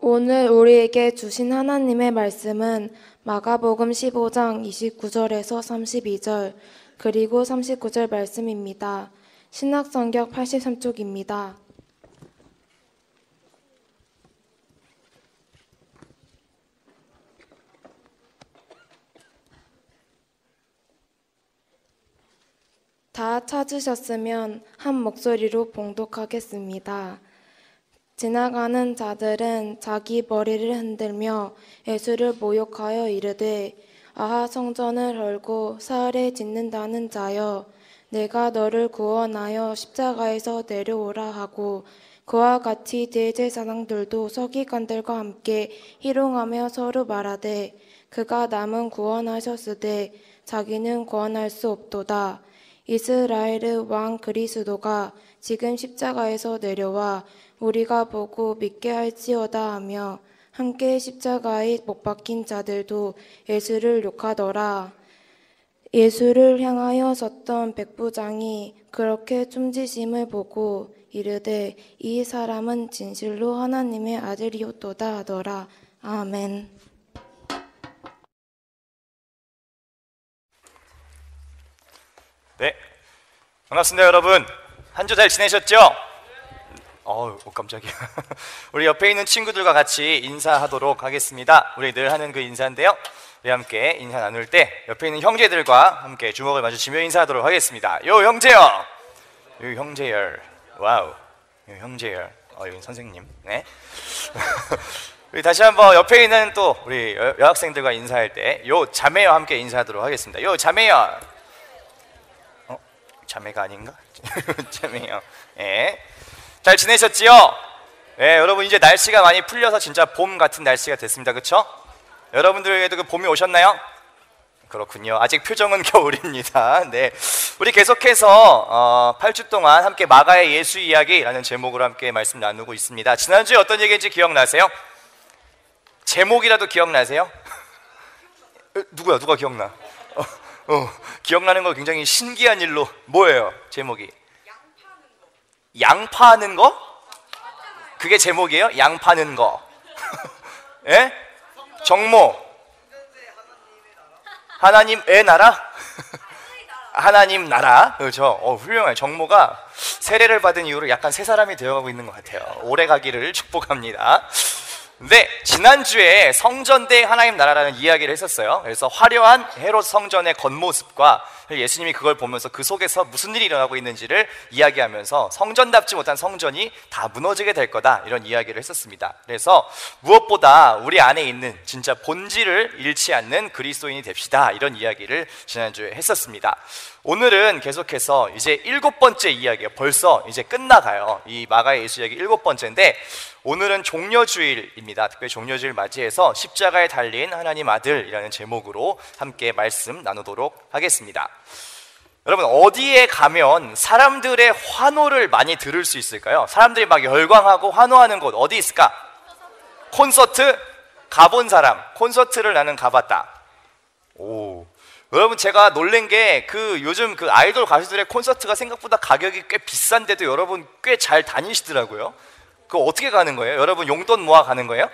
오늘 우리에게 주신 하나님의 말씀은 마가복음 15장 29절에서 32절 그리고 39절 말씀입니다. 신약성경 83쪽입니다. 다 찾으셨으면 한 목소리로 봉독하겠습니다. 지나가는 자들은 자기 머리를 흔들며 예수를 모욕하여 이르되 아하 성전을 헐고 사흘에 짓는다는 자여 내가 너를 구원하여 십자가에서 내려오라 하고 그와 같이 대제사장들도 서기관들과 함께 희롱하며 서로 말하되 그가 남은 구원하셨으되 자기는 구원할 수 없도다. 이스라엘의 왕 그리스도가 지금 십자가에서 내려와 우리가 보고 믿게 할지어다 하며 함께 십자가에 못 박힌 자들도 예수를 욕하더라. 예수를 향하여 섰던 백부장이 그렇게 춤지심을 보고 이르되 이 사람은 진실로 하나님의 아들이었도다 하더라. 아멘. 네, 반갑습니다 여러분. 한 주 잘 지내셨죠? 깜짝이야. 우리 옆에 있는 친구들과 같이 인사하도록 하겠습니다. 우리 늘 하는 그 인사인데요, 우리 함께 인사 나눌 때 옆에 있는 형제들과 함께 주먹을 마주치며 인사하도록 하겠습니다. 요 형제요, 요 형제열, 와우, 요 형제열, 여기 선생님. 네. 우리 다시 한번 옆에 있는 또 우리 여학생들과 인사할 때 요 자매와 함께 인사하도록 하겠습니다. 요 자매요. 자매가 아닌가? 자매요. 예. 잘 지내셨지요? 예, 여러분 이제 날씨가 많이 풀려서 진짜 봄 같은 날씨가 됐습니다. 그렇죠? 여러분들에게도 그 봄이 오셨나요? 그렇군요. 아직 표정은 겨울입니다. 네. 우리 계속해서 8주 동안 함께 마가의 예수 이야기라는 제목으로 함께 말씀 나누고 있습니다. 지난주에 어떤 얘기인지 기억나세요? 제목이라도 기억나세요? 누가 기억나? 기억나는 거 굉장히 신기한 일로. 뭐예요 제목이? 양파하는 거? 그게 제목이에요? 양파는 거. 예? 정모 하나님의 나라? 하나님 나라. 그렇죠. 훌륭해요. 정모가 세례를 받은 이후로 약간 새 사람이 되어가고 있는 것 같아요. 오래 가기를 축복합니다. 네, 지난주에 성전대 하나님 나라라는 이야기를 했었어요. 그래서 화려한 헤롯 성전의 겉모습과 예수님이 그걸 보면서 그 속에서 무슨 일이 일어나고 있는지를 이야기하면서 성전답지 못한 성전이 다 무너지게 될 거다, 이런 이야기를 했었습니다. 그래서 무엇보다 우리 안에 있는 진짜 본질을 잃지 않는 그리스도인이 됩시다, 이런 이야기를 지난주에 했었습니다. 오늘은 계속해서 이제 7번째 이야기예요. 벌써 이제 끝나가요. 이 마가의 예수 이야기 7번째인데 오늘은 종려주일입니다. 특별히 종려주일 맞이해서 십자가에 달린 하나님 아들이라는 제목으로 함께 말씀 나누도록 하겠습니다. 여러분, 어디에 가면 사람들의 환호를 많이 들을 수 있을까요? 사람들이 막 열광하고 환호하는 곳 어디 있을까? 콘서트? 가본 사람, 콘서트를 나는 가봤다. 오, 여러분 제가 놀란 게 요즘 그 아이돌 가수들의 콘서트가 생각보다 가격이 꽤 비싼데도 여러분 꽤 잘 다니시더라고요. 그거 어떻게 가는 거예요? 여러분 용돈 모아 가는 거예요?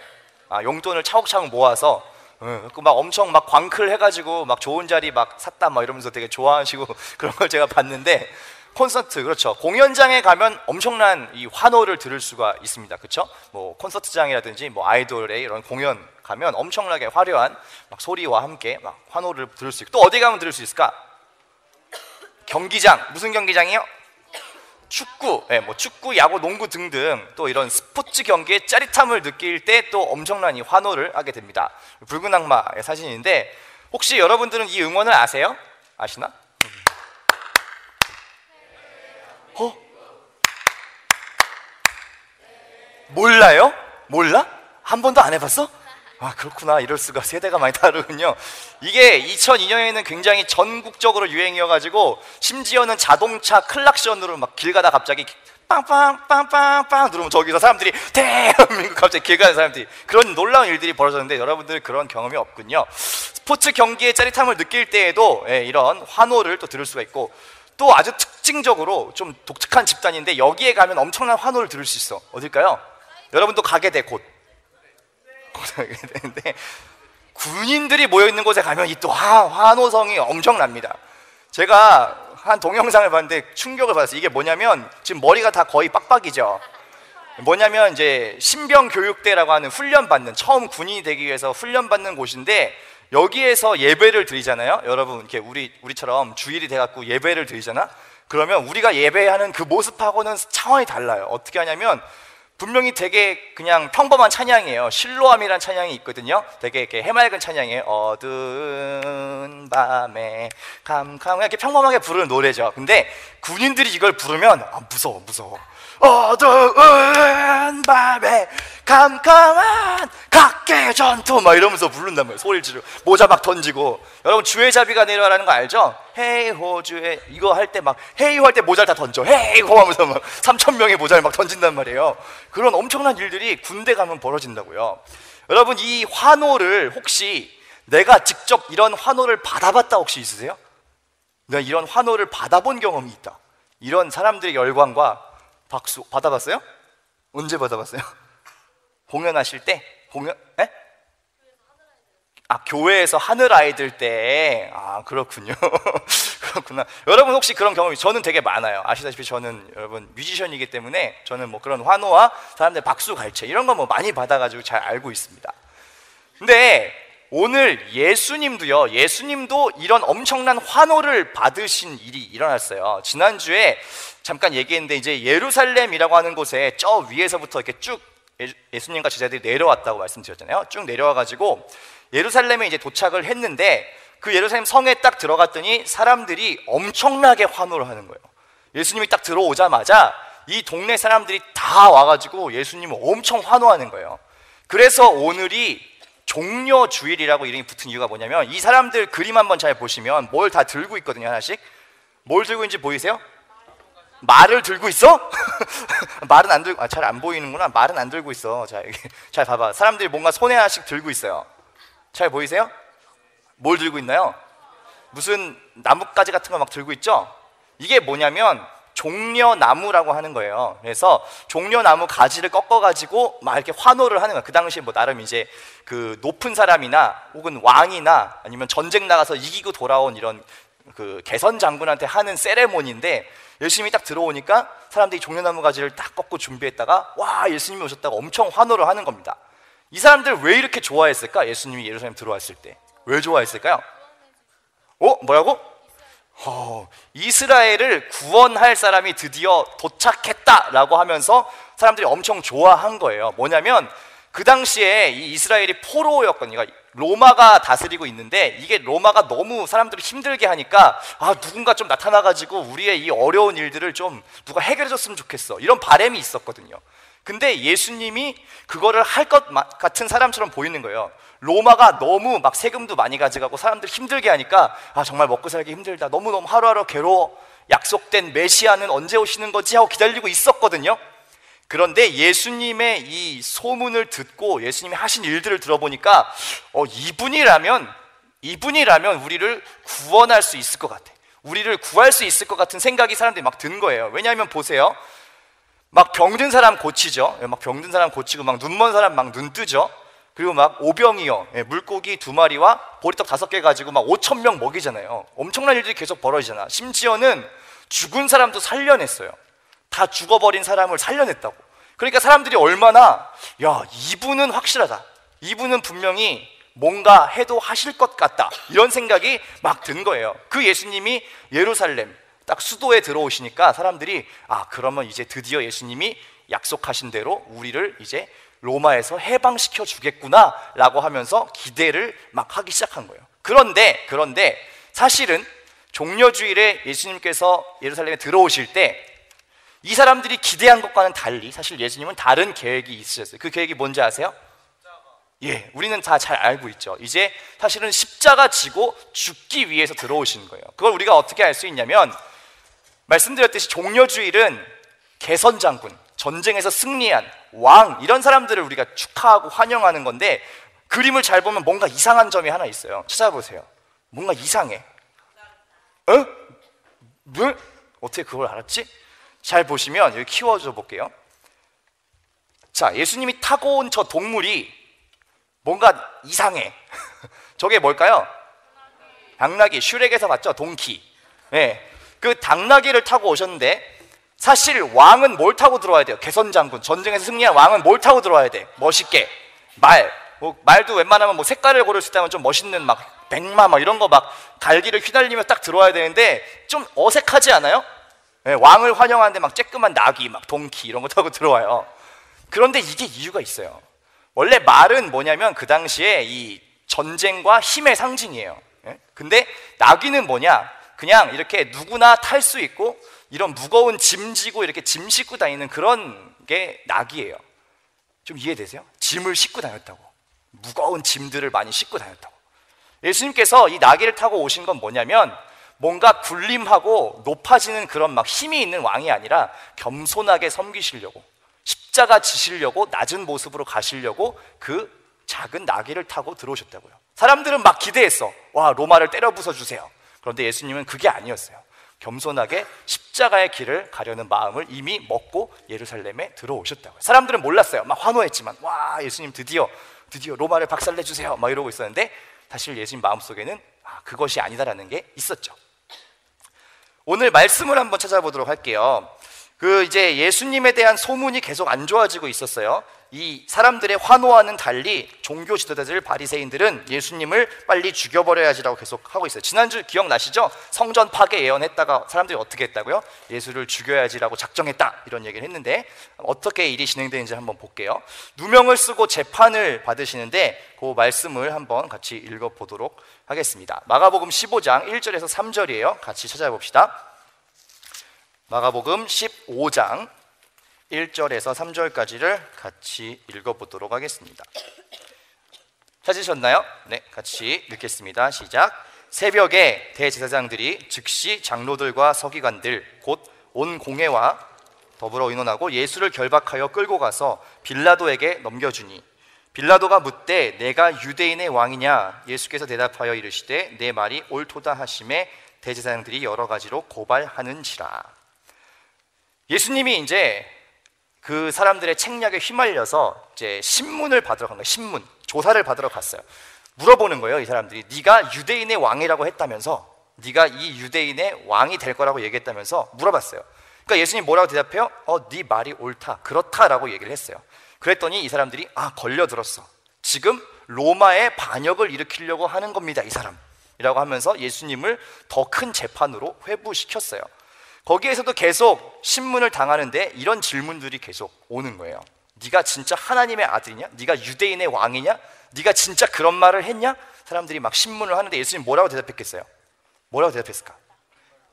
용돈을 차곡차곡 모아서 막 엄청 막 광클 해가지고 막 좋은 자리 막 샀다 막 이러면서 되게 좋아하시고 그런 걸 제가 봤는데, 콘서트, 그렇죠, 공연장에 가면 엄청난 이 환호를 들을 수가 있습니다. 그렇죠? 뭐 콘서트장이라든지 뭐 아이돌의 이런 공연 가면 엄청나게 화려한 막 소리와 함께 막 환호를 들을 수 있고, 또 어디 가면 들을 수 있을까? 경기장. 무슨 경기장이요? 축구, 뭐 축구, 야구, 농구 등등 또 이런 스포츠 경기의 짜릿함을 느낄 때 또 엄청난 이 환호를 하게 됩니다. 붉은 악마의 사진인데 혹시 여러분들은 이 응원을 아세요? 아시나? 몰라요? 몰라? 한 번도 안 해봤어? 그렇구나. 이럴 수가. 세대가 많이 다르군요. 이게 2002년에는 굉장히 전국적으로 유행이어가지고 심지어는 자동차 클락션으로 막 길 가다 갑자기 빵빵빵빵빵 누르면 저기서 사람들이 대한민국 갑자기 길 가는 사람들이, 그런 놀라운 일들이 벌어졌는데 여러분들 그런 경험이 없군요. 스포츠 경기의 짜릿함을 느낄 때에도 이런 환호를 또 들을 수가 있고, 또 아주 특징적으로 좀 독특한 집단인데 여기에 가면 엄청난 환호를 들을 수 있어. 어딜까요? 여러분도 가게 돼 곧. 봉독하게 되는데 군인들이 모여 있는 곳에 가면 이 또 환호성이 엄청납니다. 제가 한 동영상을 봤는데 충격을 받았어요. 이게 뭐냐면 지금 머리가 다 거의 빡빡이죠. 뭐냐면 이제 신병교육대라고 하는 훈련받는, 처음 군인이 되기 위해서 훈련받는 곳인데 여기에서 예배를 드리잖아요. 여러분 이렇게 우리처럼 주일이 돼갖고 예배를 드리잖아. 그러면 우리가 예배하는 그 모습하고는 차원이 달라요. 어떻게 하냐면 분명히 되게 그냥 평범한 찬양이에요. 실로암이라는 찬양이 있거든요. 되게 이렇게 해맑은 찬양이에요. 어두운 밤에 캄캄, 이렇게 평범하게 부르는 노래죠. 근데 군인들이 이걸 부르면 무서워. 어두운 밤에 캄캄한 각계 전투 막 이러면서 부른단 말이에요. 소리를 지르고 모자 막 던지고. 여러분 주의자비가 내려라는 거 알죠? 헤이호 주의, 이거 할 때 막 헤이호 할 때 모자를 다 던져. 헤이호 하면서 막 3,000명의 모자를 막 던진단 말이에요. 그런 엄청난 일들이 군대 가면 벌어진다고요. 여러분 이 환호를 혹시 내가 직접 이런 환호를 받아봤다 혹시 있으세요? 내가 이런 환호를 받아본 경험이 있다. 이런 사람들의 열광과 박수 받아봤어요? 언제 받아봤어요? 공연하실 때? 에? 교회에서 하늘 아이들 때. 그렇군요. 그렇구나. 여러분 혹시 그런 경험이, 저는 되게 많아요. 아시다시피 저는 여러분 뮤지션이기 때문에 저는 뭐 그런 환호와 사람들 박수 갈채 이런 거 뭐 많이 받아가지고 잘 알고 있습니다. 근데 오늘 예수님도 이런 엄청난 환호를 받으신 일이 일어났어요. 지난주에 잠깐 얘기했는데 이제 예루살렘이라고 하는 곳에 저 위에서부터 이렇게 쭉 예수님과 제자들이 내려왔다고 말씀드렸잖아요. 쭉 내려와가지고 예루살렘에 이제 도착을 했는데 그 예루살렘 성에 딱 들어갔더니 사람들이 엄청나게 환호를 하는 거예요. 예수님이 딱 들어오자마자 이 동네 사람들이 다 와가지고 예수님을 엄청 환호하는 거예요. 그래서 오늘이 종려주일이라고 이름이 붙은 이유가 뭐냐면 이 사람들 그림 한번 잘 보시면 뭘 다 들고 있거든요. 하나씩. 뭘 들고 있는지 보이세요? 말을 들고 있어? 말은 안 들고, 잘 안 보이는구나. 말은 안 들고 있어. 자, 잘 봐봐. 사람들이 뭔가 손에 하나씩 들고 있어요. 잘 보이세요? 뭘 들고 있나요? 무슨 나뭇가지 같은 거 막 들고 있죠? 이게 뭐냐면 종려나무라고 하는 거예요. 그래서 종려나무 가지를 꺾어가지고 막 이렇게 환호를 하는 거예요. 그 당시에 뭐 나름 이제 그 높은 사람이나 혹은 왕이나 아니면 전쟁 나가서 이기고 돌아온 이런 그 개선 장군한테 하는 세레모니인데 예수님이 딱 들어오니까 사람들이 종려나무 가지를 딱 꺾고 준비했다가 와 예수님이 오셨다고 엄청 환호를 하는 겁니다. 이 사람들 왜 이렇게 좋아했을까? 예수님이 예루살렘 들어왔을 때 왜 좋아했을까요? 뭐라고? 이스라엘을 구원할 사람이 드디어 도착했다라고 하면서 사람들이 엄청 좋아한 거예요. 뭐냐면 그 당시에 이 이스라엘이 포로였거든요. 그러니까 로마가 다스리고 있는데 이게 로마가 너무 사람들을 힘들게 하니까 누군가 좀 나타나가지고 우리의 이 어려운 일들을 좀 누가 해결해줬으면 좋겠어, 이런 바람이 있었거든요. 근데 예수님이 그거를 할 것 같은 사람처럼 보이는 거예요. 로마가 너무 막 세금도 많이 가져가고 사람들 힘들게 하니까 정말 먹고 살기 힘들다, 너무너무 하루하루 괴로워, 약속된 메시아는 언제 오시는 거지 하고 기다리고 있었거든요. 그런데 예수님의 이 소문을 듣고 예수님이 하신 일들을 들어보니까 이분이라면 우리를 구원할 수 있을 것 같아, 우리를 구할 수 있을 것 같은 생각이 사람들이 막 든 거예요. 왜냐하면 보세요, 막 병든 사람 고치죠. 막 병든 사람 고치고 막 눈먼 사람 막 눈 뜨죠. 그리고 막 오병이어, 물고기 2마리와 보리떡 5개 가지고 막 5,000명 먹이잖아요. 엄청난 일들이 계속 벌어지잖아. 심지어는 죽은 사람도 살려냈어요. 다 죽어버린 사람을 살려냈다고. 그러니까 사람들이 얼마나 이분은 확실하다, 이분은 분명히 뭔가 해도 하실 것 같다, 이런 생각이 막 든 거예요. 그 예수님이 예루살렘 딱 수도에 들어오시니까 사람들이 그러면 이제 드디어 예수님이 약속하신 대로 우리를 이제 로마에서 해방시켜 주겠구나 라고 하면서 기대를 막 하기 시작한 거예요. 그런데 사실은 종려주일에 예수님께서 예루살렘에 들어오실 때 이 사람들이 기대한 것과는 달리 사실 예수님은 다른 계획이 있으셨어요. 그 계획이 뭔지 아세요? 우리는 다 잘 알고 있죠. 이제 사실은 십자가 지고 죽기 위해서 들어오신 거예요. 그걸 우리가 어떻게 알 수 있냐면, 말씀드렸듯이 종려주일은 개선장군, 전쟁에서 승리한 왕, 이런 사람들을 우리가 축하하고 환영하는 건데, 그림을 잘 보면 뭔가 이상한 점이 하나 있어요. 찾아보세요. 뭔가 이상해. 왜? 어떻게 그걸 알았지? 잘 보시면 여기 키워줘 볼게요. 자, 예수님이 타고 온 저 동물이 뭔가 이상해. 저게 뭘까요? 당나귀. 슈렉에서 봤죠? 동키. 네. 그 당나귀를 타고 오셨는데 사실 왕은 뭘 타고 들어와야 돼요? 개선장군. 전쟁에서 승리한 왕은 뭘 타고 들어와야 돼? 멋있게. 말. 말도 웬만하면 색깔을 고를 수 있다면 좀 멋있는 백마 이런 거 갈기를 휘날리며 딱 들어와야 되는데 좀 어색하지 않아요? 네, 왕을 환영하는데 쬐끄만 나귀, 동키 이런 거 타고 들어와요. 그런데 이게 이유가 있어요. 원래 말은 뭐냐면 그 당시에 이 전쟁과 힘의 상징이에요. 근데 나귀는 뭐냐? 그냥 이렇게 누구나 탈 수 있고 이런 무거운 짐 지고 이렇게 짐 싣고 다니는 그런 게 나귀예요. 좀 이해되세요? 짐을 싣고 다녔다고. 무거운 짐들을 많이 싣고 다녔다고. 예수님께서 이 나귀를 타고 오신 건 뭐냐면 뭔가 군림하고 높아지는 그런 힘이 있는 왕이 아니라 겸손하게 섬기시려고, 십자가 지시려고, 낮은 모습으로 가시려고 그 작은 나귀를 타고 들어오셨다고요. 사람들은 기대했어. 와, 로마를 때려 부숴주세요. 그런데 예수님은 그게 아니었어요. 겸손하게 십자가의 길을 가려는 마음을 이미 먹고 예루살렘에 들어오셨다고요. 사람들은 몰랐어요. 환호했지만 와, 예수님 드디어 로마를 박살내주세요 이러고 있었는데 사실 예수님 마음속에는 그것이 아니다라는 게 있었죠. 오늘 말씀을 한번 찾아보도록 할게요. 이제 예수님에 대한 소문이 계속 안 좋아지고 있었어요. 이 사람들의 환호와는 달리 종교 지도자들, 바리새인들은 예수님을 빨리 죽여버려야지라고 계속 하고 있어요. 지난주 기억나시죠? 성전 파괴 예언했다가 사람들이 어떻게 했다고요? 예수를 죽여야지라고 작정했다 이런 얘기를 했는데 어떻게 일이 진행되는지 한번 볼게요. 누명을 쓰고 재판을 받으시는데 그 말씀을 한번 같이 읽어보도록 하겠습니다. 마가복음 15장 1절에서 3절이에요. 같이 찾아봅시다. 마가복음 15장 1절에서 3절까지를 같이 읽어보도록 하겠습니다. 찾으셨나요? 네, 같이 읽겠습니다. 시작. 새벽에 대제사장들이 즉시 장로들과 서기관들 곧 온 공회와 더불어 의논하고 예수를 결박하여 끌고 가서 빌라도에게 넘겨주니 빌라도가 묻되 내가 유대인의 왕이냐? 예수께서 대답하여 이르시되 내 말이 옳도다 하심에 대제사장들이 여러 가지로 고발하는지라. 예수님이 이제 그 사람들의 책략에 휘말려서 이제 신문을 받으러 간 거예요. 신문, 조사를 받으러 갔어요. 물어보는 거예요. 이 사람들이 네가 유대인의 왕이라고 했다면서, 네가 이 유대인의 왕이 될 거라고 얘기했다면서 물어봤어요. 그러니까 예수님 뭐라고 대답해요? 네 말이 옳다, 그렇다라고 얘기를 했어요. 그랬더니 이 사람들이 걸려들었어. 지금 로마의 반역을 일으키려고 하는 겁니다, 이 사람이라고 하면서 예수님을 더 큰 재판으로 회부시켰어요. 거기에서도 계속 신문을 당하는데 이런 질문들이 계속 오는 거예요. 네가 진짜 하나님의 아들이냐? 네가 유대인의 왕이냐? 네가 진짜 그런 말을 했냐? 사람들이 신문을 하는데 예수님 뭐라고 대답했겠어요? 뭐라고 대답했을까?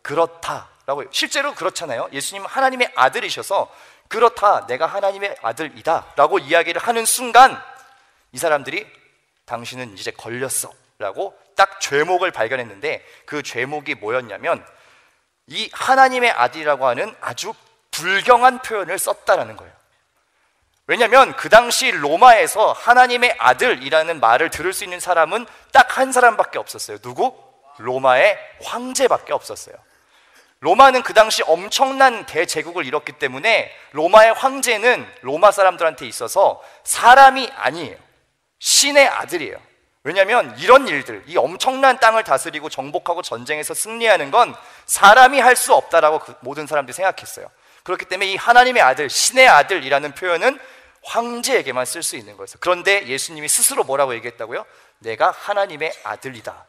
그렇다라고. 실제로 그렇잖아요. 예수님은 하나님의 아들이셔서 그렇다, 내가 하나님의 아들이다 라고 이야기를 하는 순간 이 사람들이 당신은 이제 걸렸어 라고 딱 죄목을 발견했는데 그 죄목이 뭐였냐면 이 하나님의 아들이라고 하는 아주 불경한 표현을 썼다라는 거예요. 왜냐하면 그 당시 로마에서 하나님의 아들이라는 말을 들을 수 있는 사람은 딱 한 사람밖에 없었어요. 누구? 로마의 황제밖에 없었어요. 로마는 그 당시 엄청난 대제국을 이뤘기 때문에 로마의 황제는 로마 사람들한테 있어서 사람이 아니에요. 신의 아들이에요. 왜냐하면 이런 일들, 이 엄청난 땅을 다스리고 정복하고 전쟁에서 승리하는 건 사람이 할 수 없다라고 모든 사람들이 생각했어요. 그렇기 때문에 이 하나님의 아들, 신의 아들이라는 표현은 황제에게만 쓸 수 있는 거였어요. 그런데 예수님이 스스로 뭐라고 얘기했다고요? 내가 하나님의 아들이다.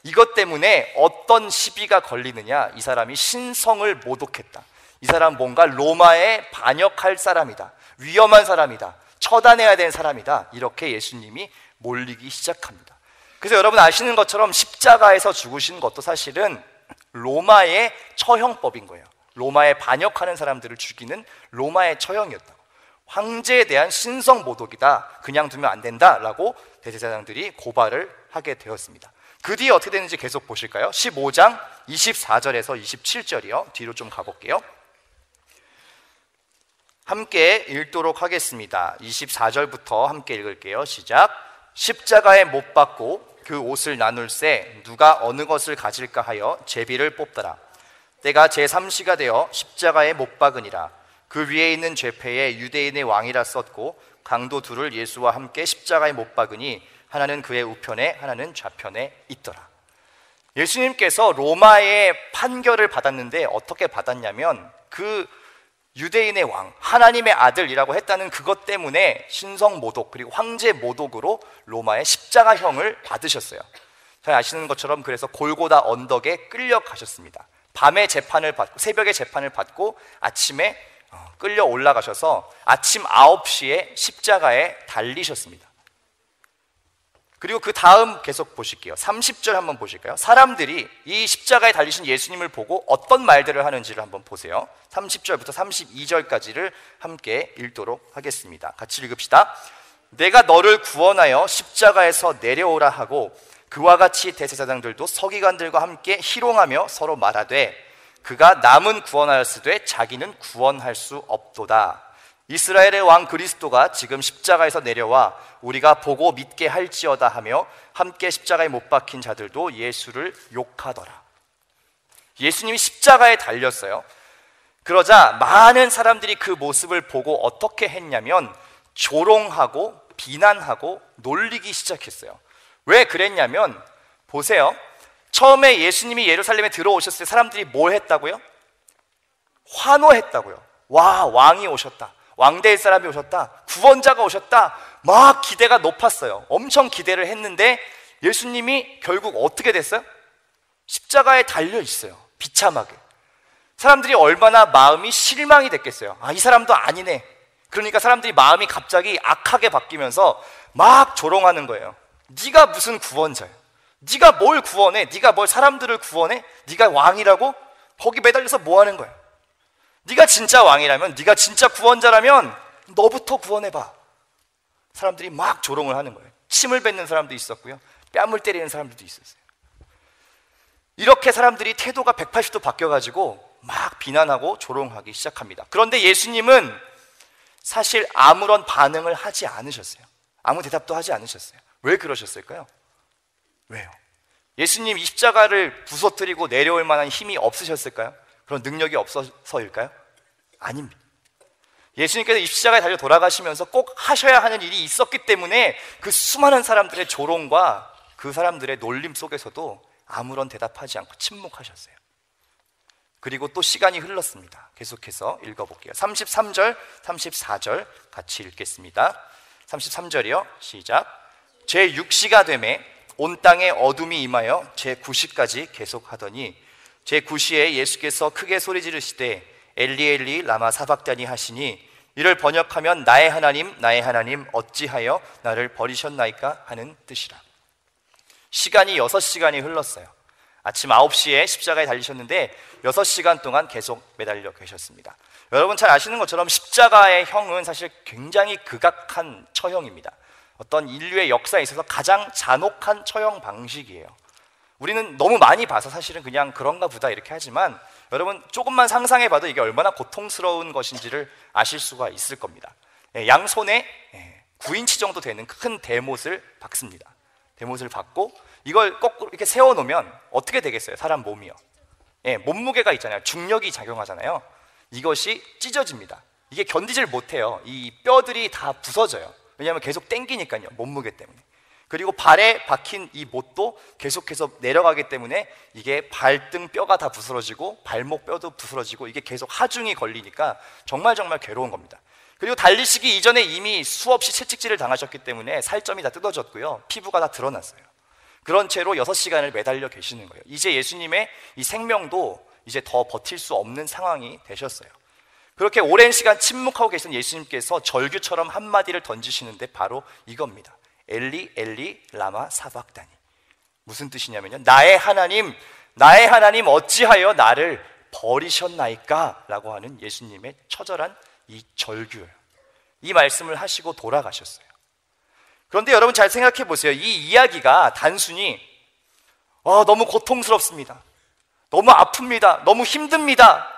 이것 때문에 어떤 시비가 걸리느냐? 이 사람이 신성을 모독했다. 이 사람 뭔가 로마에 반역할 사람이다. 위험한 사람이다. 처단해야 되는 사람이다. 이렇게 예수님이 몰리기 시작합니다. 그래서 여러분 아시는 것처럼 십자가에서 죽으신 것도 사실은 로마의 처형법인 거예요. 로마에 반역하는 사람들을 죽이는 로마의 처형이었다고. 황제에 대한 신성 모독이다. 그냥 두면 안 된다라고 대제사장들이 고발을 하게 되었습니다. 그 뒤에 어떻게 되는지 계속 보실까요? 15장 24절에서 27절이요. 뒤로 좀 가볼게요. 함께 읽도록 하겠습니다. 24절부터 함께 읽을게요. 시작. 십자가에 못 박고 그 옷을 나눌세 누가 어느 것을 가질까 하여 제비를 뽑더라. 때가 제3시가 되어 십자가에 못 박으니라. 그 위에 있는 죄패에 유대인의 왕이라 썼고 강도 둘을 예수와 함께 십자가에 못 박으니 하나는 그의 우편에 하나는 좌편에 있더라. 예수님께서 로마의 판결을 받았는데 어떻게 받았냐면 그 유대인의 왕, 하나님의 아들이라고 했다는 그것 때문에 신성모독 그리고 황제 모독으로 로마의 십자가형을 받으셨어요. 잘 아시는 것처럼 그래서 골고다 언덕에 끌려가셨습니다. 밤에 재판을 받고 새벽에 재판을 받고 아침에 끌려 올라가셔서 아침 9시에 십자가에 달리셨습니다. 그리고 그 다음 계속 보실게요. 30절 한번 보실까요? 사람들이 이 십자가에 달리신 예수님을 보고 어떤 말들을 하는지를 한번 보세요. 30절부터 32절까지를 함께 읽도록 하겠습니다. 같이 읽읍시다. 내가 너를 구원하여 십자가에서 내려오라 하고 그와 같이 대제사장들도 서기관들과 함께 희롱하며 서로 말하되 그가 남은 구원하였으되 자기는 구원할 수 없도다. 이스라엘의 왕 그리스도가 지금 십자가에서 내려와 우리가 보고 믿게 할지어다 하며 함께 십자가에 못 박힌 자들도 예수를 욕하더라. 예수님이 십자가에 달렸어요. 그러자 많은 사람들이 그 모습을 보고 어떻게 했냐면 조롱하고 비난하고 놀리기 시작했어요. 왜 그랬냐면 보세요. 처음에 예수님이 예루살렘에 들어오셨을 때 사람들이 뭘 했다고요? 환호했다고요. 와, 왕이 오셨다. 왕대의 사람이 오셨다. 구원자가 오셨다. 막 기대가 높았어요. 엄청 기대를 했는데 예수님이 결국 어떻게 됐어요? 십자가에 달려 있어요. 비참하게. 사람들이 얼마나 마음이 실망이 됐겠어요. 아, 이 사람도 아니네. 그러니까 사람들이 마음이 갑자기 악하게 바뀌면서 막 조롱하는 거예요. 네가 무슨 구원자야? 네가 뭘 구원해? 네가 뭘 사람들을 구원해? 네가 왕이라고? 거기 매달려서 뭐 하는 거야? 네가 진짜 왕이라면, 네가 진짜 구원자라면 너부터 구원해봐. 사람들이 막 조롱을 하는 거예요. 침을 뱉는 사람도 있었고요, 뺨을 때리는 사람들도 있었어요. 이렇게 사람들이 태도가 180도 바뀌어가지고 막 비난하고 조롱하기 시작합니다. 그런데 예수님은 사실 아무런 반응을 하지 않으셨어요. 아무 대답도 하지 않으셨어요. 왜 그러셨을까요? 왜요? 예수님 이 십자가를 부서뜨리고 내려올 만한 힘이 없으셨을까요? 그런 능력이 없어서일까요? 아닙니다. 예수님께서 이 십자가에 달려 돌아가시면서 꼭 하셔야 하는 일이 있었기 때문에 그 수많은 사람들의 조롱과 그 사람들의 놀림 속에서도 아무런 대답하지 않고 침묵하셨어요. 그리고 또 시간이 흘렀습니다. 계속해서 읽어볼게요. 33절, 34절 같이 읽겠습니다. 33절이요. 시작. 제6시가 되매 온 땅에 어둠이 임하여 제9시까지 계속하더니 제9시에 예수께서 크게 소리 지르시되 엘리 엘리 라마 사박다니 하시니 이를 번역하면 나의 하나님 어찌하여 나를 버리셨나이까 하는 뜻이라. 시간이 6시간이 흘렀어요. 아침 9시에 십자가에 달리셨는데 6시간 동안 계속 매달려 계셨습니다. 여러분 잘 아시는 것처럼 십자가의 형은 사실 굉장히 극악한 처형입니다. 어떤 인류의 역사에 있어서 가장 잔혹한 처형 방식이에요. 우리는 너무 많이 봐서 사실은 그냥 그런가 보다 이렇게 하지만 여러분 조금만 상상해봐도 이게 얼마나 고통스러운 것인지를 아실 수가 있을 겁니다. 양손에 9인치 정도 되는 큰 대못을 박습니다. 대못을 박고 이걸 거꾸로 이렇게 세워놓으면 어떻게 되겠어요? 사람 몸이요. 몸무게가 있잖아요. 중력이 작용하잖아요. 이것이 찢어집니다. 이게 견디질 못해요. 이 뼈들이 다 부서져요. 왜냐하면 계속 땡기니까요. 몸무게 때문에. 그리고 발에 박힌 이 못도 계속해서 내려가기 때문에 이게 발등 뼈가 다 부스러지고 발목 뼈도 부스러지고 이게 계속 하중이 걸리니까 정말 괴로운 겁니다. 그리고 달리시기 이전에 이미 수없이 채찍질을 당하셨기 때문에 살점이 다 뜯어졌고요, 피부가 다 드러났어요. 그런 채로 6시간을 매달려 계시는 거예요. 이제 예수님의 이 생명도 이제 더 버틸 수 없는 상황이 되셨어요. 그렇게 오랜 시간 침묵하고 계신 예수님께서 절규처럼 한마디를 던지시는데 바로 이겁니다. 엘리 엘리 라마 사박다니. 무슨 뜻이냐면요, 나의 하나님 어찌하여 나를 버리셨나이까? 라고 하는 예수님의 처절한 이 절규예요. 이 말씀을 하시고 돌아가셨어요. 그런데 여러분 잘 생각해 보세요. 이 이야기가 단순히 너무 고통스럽습니다, 너무 아픕니다, 너무 힘듭니다,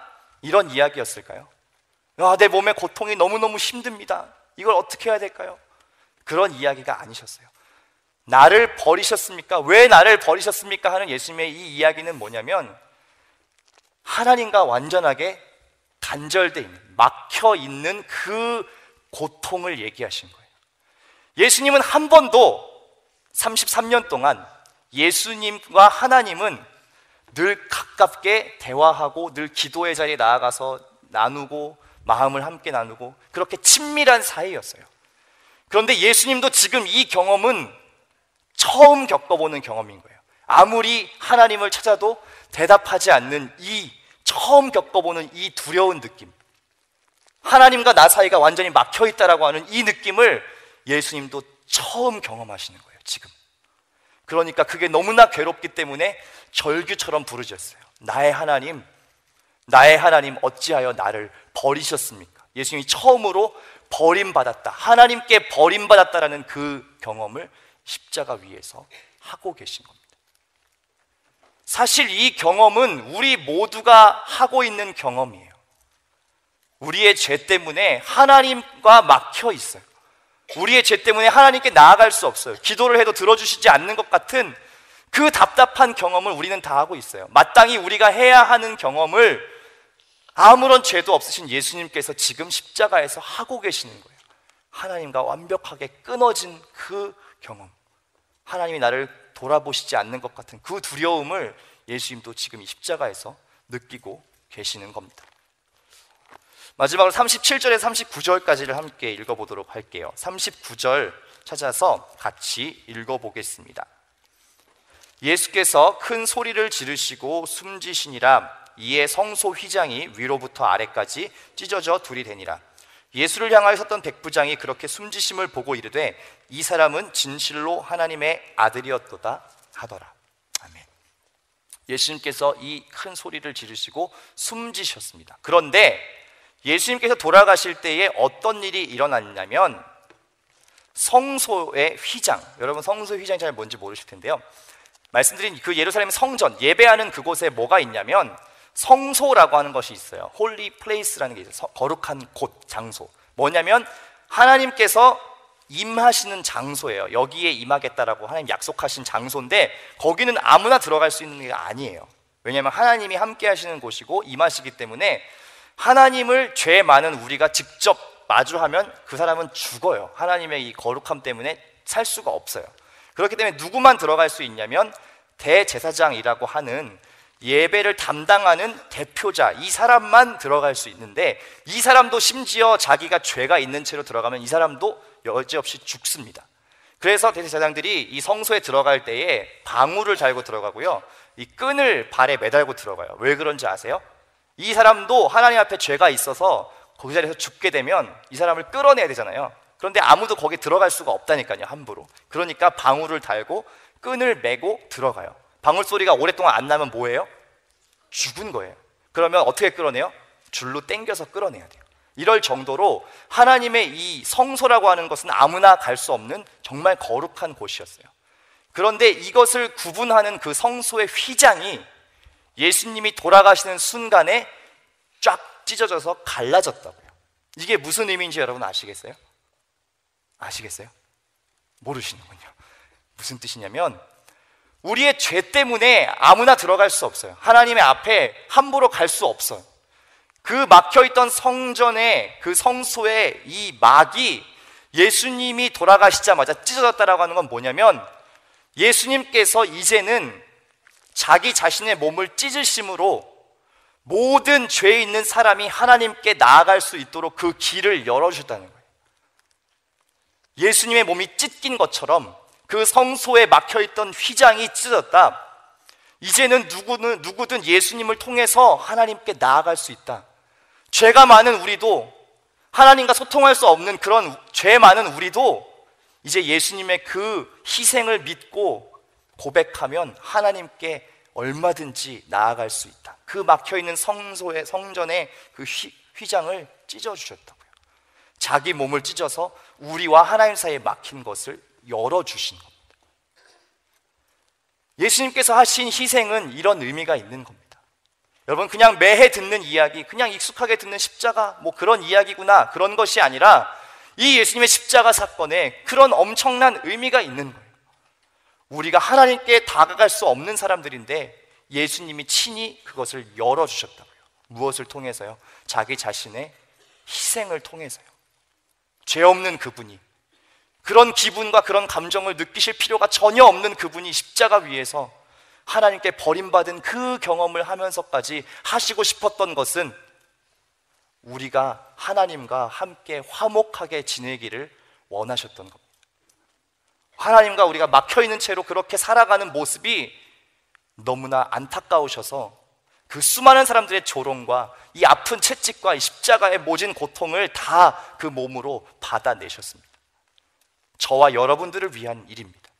이런 이야기였을까요? 내 몸에 고통이 너무너무 힘듭니다, 이걸 어떻게 해야 될까요? 그런 이야기가 아니셨어요. 나를 버리셨습니까? 왜 나를 버리셨습니까? 하는 예수님의 이 이야기는 뭐냐면 하나님과 완전하게 단절되어 있는, 막혀 있는 그 고통을 얘기하신 거예요. 예수님은 한 번도 33년 동안 예수님과 하나님은 늘 가깝게 대화하고 늘 기도의 자리에 나아가서 나누고 마음을 함께 나누고 그렇게 친밀한 사이였어요. 그런데 예수님도 지금 이 경험은 처음 겪어보는 경험인 거예요. 아무리 하나님을 찾아도 대답하지 않는 이 처음 겪어보는 이 두려운 느낌, 하나님과 나 사이가 완전히 막혀있다라고 하는 이 느낌을 예수님도 처음 경험하시는 거예요, 지금. 그러니까 그게 너무나 괴롭기 때문에 절규처럼 부르짖었어요. 나의 하나님 어찌하여 나를 버리셨습니까? 예수님이 처음으로 버림받았다, 하나님께 버림받았다라는 그 경험을 십자가 위에서 하고 계신 겁니다. 사실 이 경험은 우리 모두가 하고 있는 경험이에요. 우리의 죄 때문에 하나님과 막혀 있어요. 우리의 죄 때문에 하나님께 나아갈 수 없어요. 기도를 해도 들어주시지 않는 것 같은 그 답답한 경험을 우리는 다 하고 있어요. 마땅히 우리가 해야 하는 경험을 아무런 죄도 없으신 예수님께서 지금 십자가에서 하고 계시는 거예요. 하나님과 완벽하게 끊어진 그 경험, 하나님이 나를 돌아보시지 않는 것 같은 그 두려움을 예수님도 지금 이 십자가에서 느끼고 계시는 겁니다. 마지막으로 37절에서 39절까지를 함께 읽어보도록 할게요. 39절 찾아서 같이 읽어보겠습니다. 예수께서 큰 소리를 지르시고 숨지시니라. 이에 성소 휘장이 위로부터 아래까지 찢어져 둘이 되니라. 예수를 향하여 섰던 백부장이 그렇게 숨지심을 보고 이르되 이 사람은 진실로 하나님의 아들이었도다 하더라. 아멘. 예수님께서 이 큰 소리를 지르시고 숨지셨습니다. 그런데 예수님께서 돌아가실 때에 어떤 일이 일어났냐면 성소의 휘장, 여러분 성소의 휘장이 잘 뭔지 모르실 텐데요, 말씀드린 그 예루살렘 성전, 예배하는 그곳에 뭐가 있냐면 성소라고 하는 것이 있어요. 홀리 플레이스라는 게 있어요. 거룩한 곳, 장소. 뭐냐면 하나님께서 임하시는 장소예요. 여기에 임하겠다라고 하나님 약속하신 장소인데 거기는 아무나 들어갈 수 있는 게 아니에요. 왜냐하면 하나님이 함께 하시는 곳이고 임하시기 때문에 하나님을 죄 많은 우리가 직접 마주하면 그 사람은 죽어요. 하나님의 이 거룩함 때문에 살 수가 없어요. 그렇기 때문에 누구만 들어갈 수 있냐면 대제사장이라고 하는 예배를 담당하는 대표자, 이 사람만 들어갈 수 있는데 이 사람도 심지어 자기가 죄가 있는 채로 들어가면 이 사람도 여지없이 죽습니다. 그래서 대제사장들이 이 성소에 들어갈 때에 방울을 달고 들어가고요, 이 끈을 발에 매달고 들어가요. 왜 그런지 아세요? 이 사람도 하나님 앞에 죄가 있어서 거기 자리에서 죽게 되면 이 사람을 끌어내야 되잖아요. 그런데 아무도 거기 들어갈 수가 없다니까요, 함부로. 그러니까 방울을 달고 끈을 매고 들어가요. 방울 소리가 오랫동안 안 나면 뭐예요? 죽은 거예요. 그러면 어떻게 끌어내요? 줄로 당겨서 끌어내야 돼요. 이럴 정도로 하나님의 이 성소라고 하는 것은 아무나 갈 수 없는 정말 거룩한 곳이었어요. 그런데 이것을 구분하는 그 성소의 휘장이 예수님이 돌아가시는 순간에 쫙 찢어져서 갈라졌다고요. 이게 무슨 의미인지 여러분 아시겠어요? 아시겠어요? 모르시는군요. 무슨 뜻이냐면 우리의 죄 때문에 아무나 들어갈 수 없어요. 하나님의 앞에 함부로 갈 수 없어요. 그 막혀있던 성전의 그 성소의 이 막이 예수님이 돌아가시자마자 찢어졌다라고 하는 건 뭐냐면 예수님께서 이제는 자기 자신의 몸을 찢으심으로 모든 죄 있는 사람이 하나님께 나아갈 수 있도록 그 길을 열어주셨다는 거예요. 예수님의 몸이 찢긴 것처럼 그 성소에 막혀있던 휘장이 찢어졌다. 이제는 누구든 예수님을 통해서 하나님께 나아갈 수 있다. 죄가 많은 우리도, 하나님과 소통할 수 없는 그런 죄 많은 우리도 이제 예수님의 그 희생을 믿고 고백하면 하나님께 얼마든지 나아갈 수 있다. 그 막혀있는 성전의 그 휘장을 찢어주셨다고요. 자기 몸을 찢어서 우리와 하나님 사이에 막힌 것을 열어주신 겁니다. 예수님께서 하신 희생은 이런 의미가 있는 겁니다. 여러분, 그냥 매해 듣는 이야기, 그냥 익숙하게 듣는 십자가, 뭐 그런 이야기구나, 그런 것이 아니라 이 예수님의 십자가 사건에 그런 엄청난 의미가 있는 거예요. 우리가 하나님께 다가갈 수 없는 사람들인데 예수님이 친히 그것을 열어주셨다고요. 무엇을 통해서요? 자기 자신의 희생을 통해서요. 죄 없는 그분이, 그런 기분과 그런 감정을 느끼실 필요가 전혀 없는 그분이 십자가 위에서 하나님께 버림받은 그 경험을 하면서까지 하시고 싶었던 것은 우리가 하나님과 함께 화목하게 지내기를 원하셨던 겁니다. 하나님과 우리가 막혀있는 채로 그렇게 살아가는 모습이 너무나 안타까우셔서 그 수많은 사람들의 조롱과 이 아픈 채찍과 이 십자가의 모진 고통을 다 그 몸으로 받아내셨습니다. 저와 여러분들을 위한 일입니다.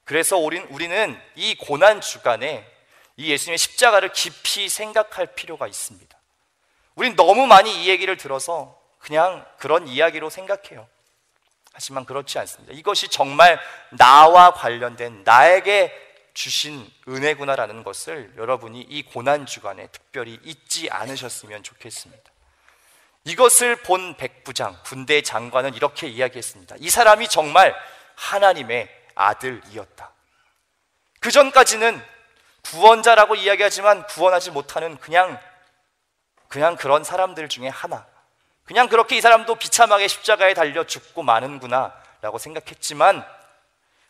그래서 우리는 이 고난 주간에 이 예수님의 십자가를 깊이 생각할 필요가 있습니다. 우린 너무 많이 이 얘기를 들어서 그냥 그런 이야기로 생각해요. 하지만 그렇지 않습니다. 이것이 정말 나와 관련된, 나에게 주신 은혜구나라는 것을 여러분이 이 고난 주간에 특별히 잊지 않으셨으면 좋겠습니다. 이것을 본 백부장, 군대 장관은 이렇게 이야기했습니다. 이 사람이 정말 하나님의 아들이었다. 그 전까지는 구원자라고 이야기하지만 구원하지 못하는 그냥 그런 사람들 중에 하나, 그냥 그렇게 이 사람도 비참하게 십자가에 달려 죽고 마는구나 라고 생각했지만,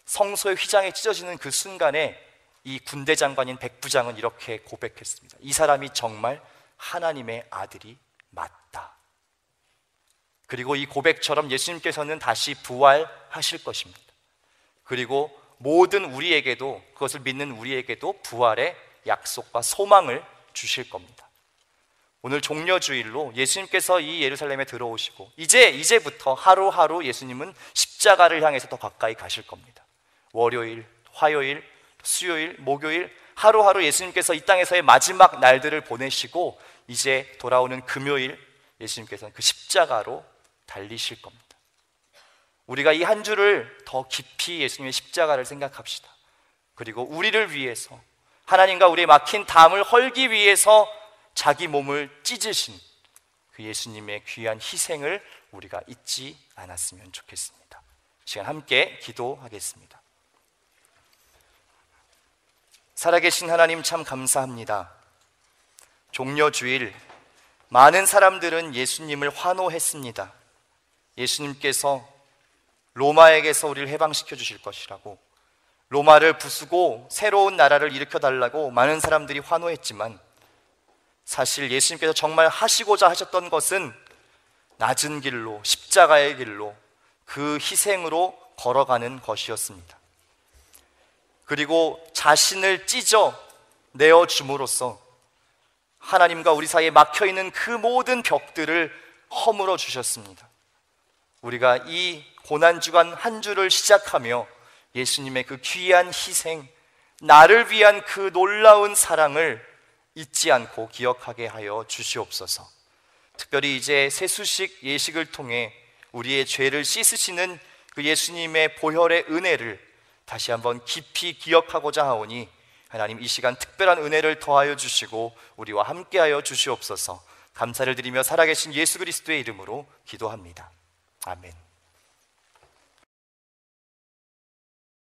성소의 휘장에 찢어지는 그 순간에 이 군대 장관인 백부장은 이렇게 고백했습니다. 이 사람이 정말 하나님의 아들이 맞다. 그리고 이 고백처럼 예수님께서는 다시 부활하실 것입니다. 그리고 모든 우리에게도, 그것을 믿는 우리에게도 부활의 약속과 소망을 주실 겁니다. 오늘 종려주일로 예수님께서 이 예루살렘에 들어오시고 이제부터 하루하루 예수님은 십자가를 향해서 더 가까이 가실 겁니다. 월요일, 화요일, 수요일, 목요일 하루하루 예수님께서 이 땅에서의 마지막 날들을 보내시고 이제 돌아오는 금요일 예수님께서는 그 십자가로 달리실 겁니다. 우리가 이 한 주를 더 깊이 예수님의 십자가를 생각합시다. 그리고 우리를 위해서, 하나님과 우리의 막힌 담을 헐기 위해서 자기 몸을 찢으신 그 예수님의 귀한 희생을 우리가 잊지 않았으면 좋겠습니다. 시간 함께 기도하겠습니다. 살아계신 하나님, 참 감사합니다. 종려주일 많은 사람들은 예수님을 환호했습니다. 예수님께서 로마에게서 우리를 해방시켜 주실 것이라고, 로마를 부수고 새로운 나라를 일으켜 달라고 많은 사람들이 환호했지만, 사실 예수님께서 정말 하시고자 하셨던 것은 낮은 길로, 십자가의 길로, 그 희생으로 걸어가는 것이었습니다. 그리고 자신을 찢어 내어줌으로써 하나님과 우리 사이에 막혀있는 그 모든 벽들을 허물어 주셨습니다. 우리가 이 고난주간 한 주를 시작하며 예수님의 그 귀한 희생, 나를 위한 그 놀라운 사랑을 잊지 않고 기억하게 하여 주시옵소서. 특별히 이제 세수식 예식을 통해 우리의 죄를 씻으시는 그 예수님의 보혈의 은혜를 다시 한번 깊이 기억하고자 하오니, 하나님 이 시간 특별한 은혜를 더하여 주시고 우리와 함께하여 주시옵소서. 감사를 드리며 살아계신 예수 그리스도의 이름으로 기도합니다. 아멘.